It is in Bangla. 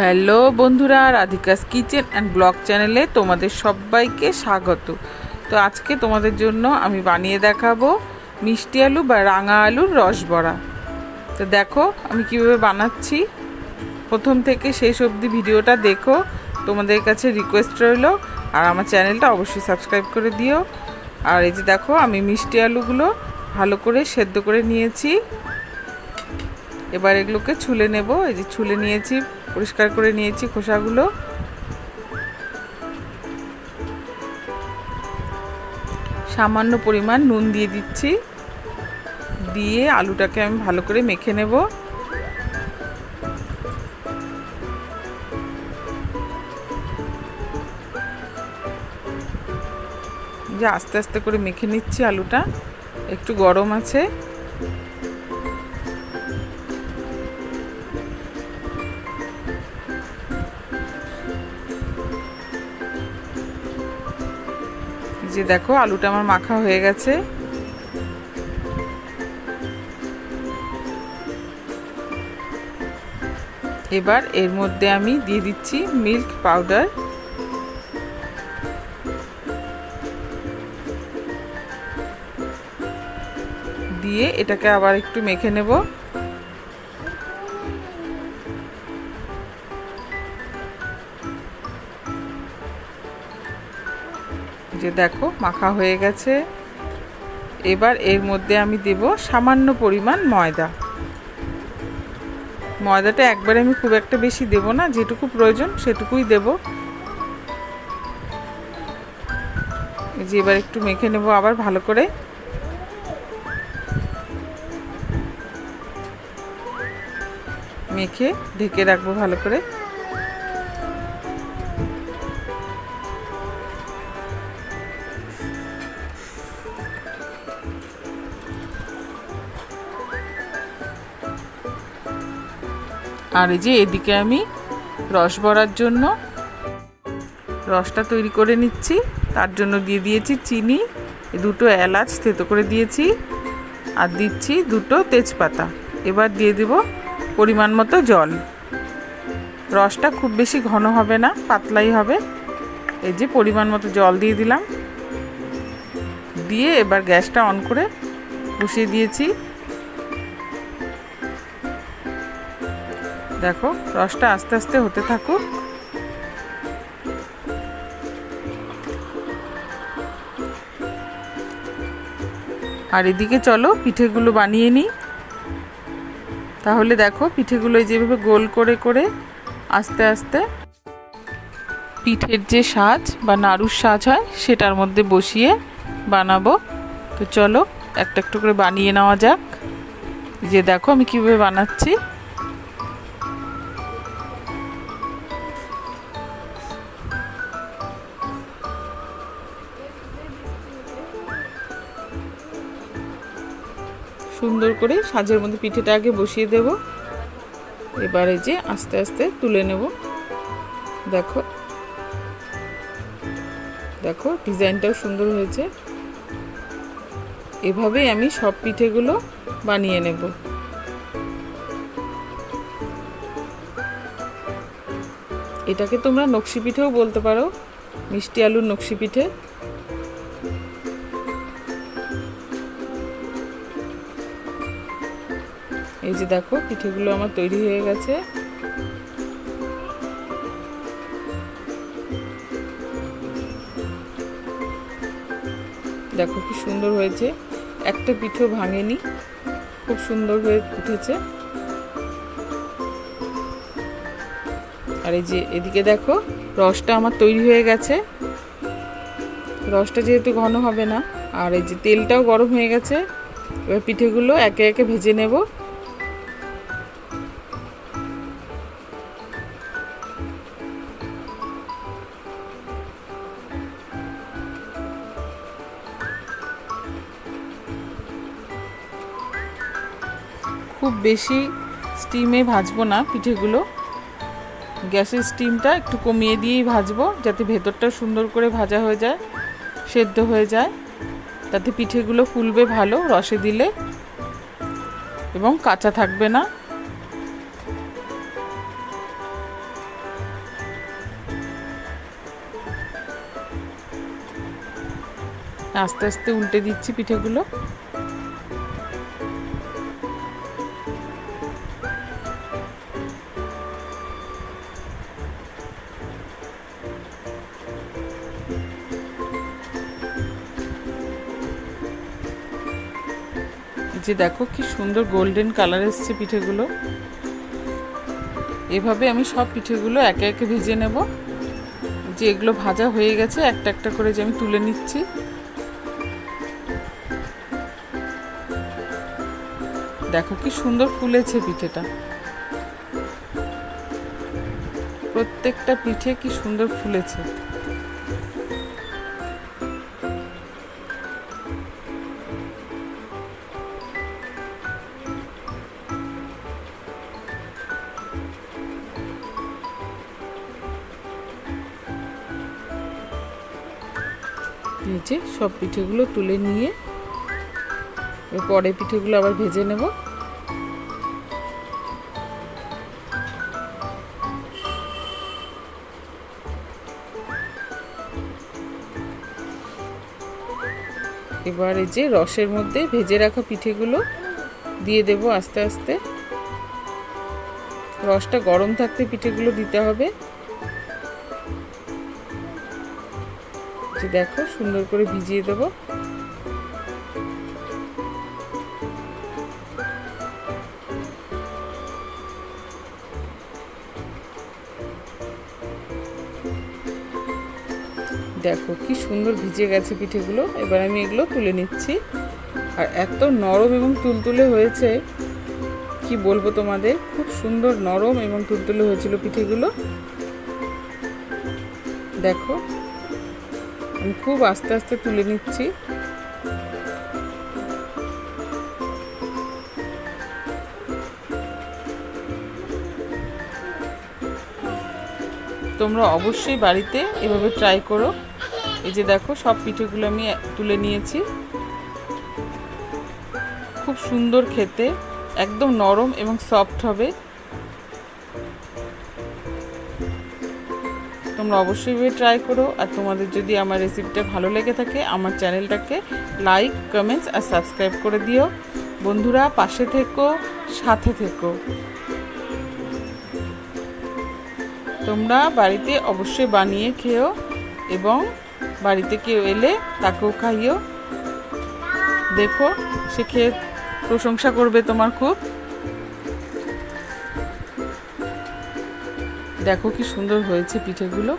হ্যালো বন্ধুরা, রাধিকাস কিচেন অ্যান্ড ব্লগ চ্যানেলে তোমাদের সবাইকে স্বাগত। তো আজকে তোমাদের জন্য আমি বানিয়ে দেখাবো মিষ্টি আলু বা রাঙা আলুর রসবড়া। তো দেখো আমি কিভাবে বানাচ্ছি, প্রথম থেকে শেষ অবধি ভিডিওটা দেখো। তোমাদের কাছে রিকোয়েস্ট রইল, আর আমার চ্যানেলটা অবশ্যই সাবস্ক্রাইব করে দিও। আর এই যে দেখো আমি মিষ্টি আলুগুলো ভালো করে সেদ্ধ করে নিয়েছি। এবার এগুলোকে ছুলে নেব। এই যে ছুলে নিয়েছি, পরিষ্কার করে নিয়েছি খোসাগুলো। সামান্য পরিমাণ নুন দিয়ে দিচ্ছি, দিয়ে আলুটাকে আমি ভালো করে মেখে নেব। যে আস্তে আস্তে করে মেখে নিচ্ছি, আলুটা একটু গরম আছে। যে দেখো আলুটা আমার মাখা হয়ে গেছে। এবার এর মধ্যে আমি দিয়ে দিচ্ছি মিল্ক পাউডার। দিয়ে এটাকে আবার একটু মেখে নেব। যে দেখো মাখা হয়ে গেছে। এবার এর মধ্যে আমি দেব সামান্য পরিমাণ ময়দা। ময়দাটা একবারে আমি খুব একটা বেশি দেব না, যেটুকু প্রয়োজন সেটুকুই দেব। যে এবার একটু মেখে নেব আবার ভালো করে। মেখে ঢেকে রাখবো ভালো করে। আর এই যে এদিকে আমি রস ভরার জন্য রসটা তৈরি করে নিচ্ছি। তার জন্য দিয়ে দিয়েছি চিনি, দুটো এলাচ থেতো করে দিয়েছি, আর দিচ্ছি দুটো তেজপাতা। এবার দিয়ে দেব পরিমাণ মতো জল। রসটা খুব বেশি ঘন হবে না, পাতলাই হবে। এই যে পরিমাণ মতো জল দিয়ে দিলাম। দিয়ে এবার গ্যাসটা অন করে বসিয়ে দিয়েছি। দেখো রসটা আস্তে আস্তে হতে থাকুক। আর এদিকে চলো পিঠেগুলো বানিয়ে নিই। তাহলে দেখো পিঠেগুলো যেভাবে গোল করে করে আস্তে আস্তে পিঠের যে সাজ বা নাড়ুর সাজ হয় সেটার মধ্যে বসিয়ে বানাবো। তো চলো একটা একটু করে বানিয়ে নেওয়া যাক। যে দেখো আমি কীভাবে বানাচ্ছি। সুন্দর করে সাজের মধ্যে পিঠেটা আগে বসিয়ে দেব। এবারে যে আস্তে আস্তে তুলে নেব। দেখো দেখো ডিজাইনটাও সুন্দর হয়েছে। এভাবেই আমি সব পিঠেগুলো বানিয়ে নেব। এটাকে তোমরা নকশি পিঠেও বলতে পারো, মিষ্টি আলুর নকশি পিঠে। এই যে দেখো পিঠেগুলো আমার তৈরি হয়ে গেছে। দেখো কি সুন্দর হয়েছে, একটা পিঠেও ভাঙেনি, খুব সুন্দর হয়ে উঠেছে। আর এই যে এদিকে দেখো রসটা আমার তৈরি হয়ে গেছে। রসটা যেহেতু ঘন হবে না, আর এই যে তেলটাও গরম হয়ে গেছে। এবার পিঠেগুলো একে একে ভেজে নেব। খুব বেশি স্টিমে ভাজবো না পিঠেগুলো, গ্যাসের স্টিমটা একটু কমিয়ে দিয়েই ভাজবো, যাতে ভেতরটা সুন্দর করে ভাজা হয়ে যায়, সেদ্ধ হয়ে যায়। তাতে পিঠেগুলো ফুলবে ভালো রসে দিলে, এবং কাঁচা থাকবে না। আস্তে আস্তে উল্টে দিচ্ছি পিঠেগুলো। যে দেখো কি সুন্দর গোল্ডেন কালার এসছে পিঠেগুলো। এভাবে আমি সব পিঠেগুলো একে একে ভেজে নেব। যে এগুলো ভাজা হয়ে গেছে, একটা একটা করে যে আমি তুলে নিচ্ছি। দেখো কি সুন্দর ফুলেছে পিঠেটা, প্রত্যেকটা পিঠে কি সুন্দর ফুলেছে। নিচে সব পিঠেগুলো তুলে নিয়ে পরে পিঠেগুলো আবার ভেজে নেব। এবার এই যে রসের মধ্যে ভেজে রাখা পিঠেগুলো দিয়ে দেব আস্তে আস্তে। রসটা গরম থাকতে পিঠেগুলো দিতে হবে। যে দেখো সুন্দর করে ভিজিয়ে দেব। দেখো কি সুন্দর ভিজে গেছে পিঠেগুলো। এবার আমি এগুলো তুলে নিচ্ছি। আর এত নরম এবং তুলতুলে হয়েছে, কি বলবো তোমাদের, খুব সুন্দর নরম এবং তুলতুলে হয়েছিল পিঠেগুলো। দেখো আমি খুব আস্তে আস্তে তুলে নিচ্ছি। তোমরা অবশ্যই বাড়িতে এভাবে ট্রাই করো। এই যে দেখো সব পিঠেগুলো আমি তুলে নিয়েছি। খুব সুন্দর খেতে, একদম নরম এবং সফট হবে। তোমরা অবশ্যই এভাবে ট্রাই করো। আর তোমাদের যদি আমার রেসিপিটা ভালো লেগে থাকে, আমার চ্যানেলটাকে লাইক, কমেন্টস আর সাবস্ক্রাইব করে দিও। বন্ধুরা পাশে থেকো, সাথে থেকো। তোমরা বাড়িতে অবশ্যই বানিয়ে খেও এবং বাড়িতে কেউ এলে তাকেও খাইও। দেখো সে খেয়ে প্রশংসা করবে তোমার খুব। দেখো কি সুন্দর হয়েছে পিঠেগুলো।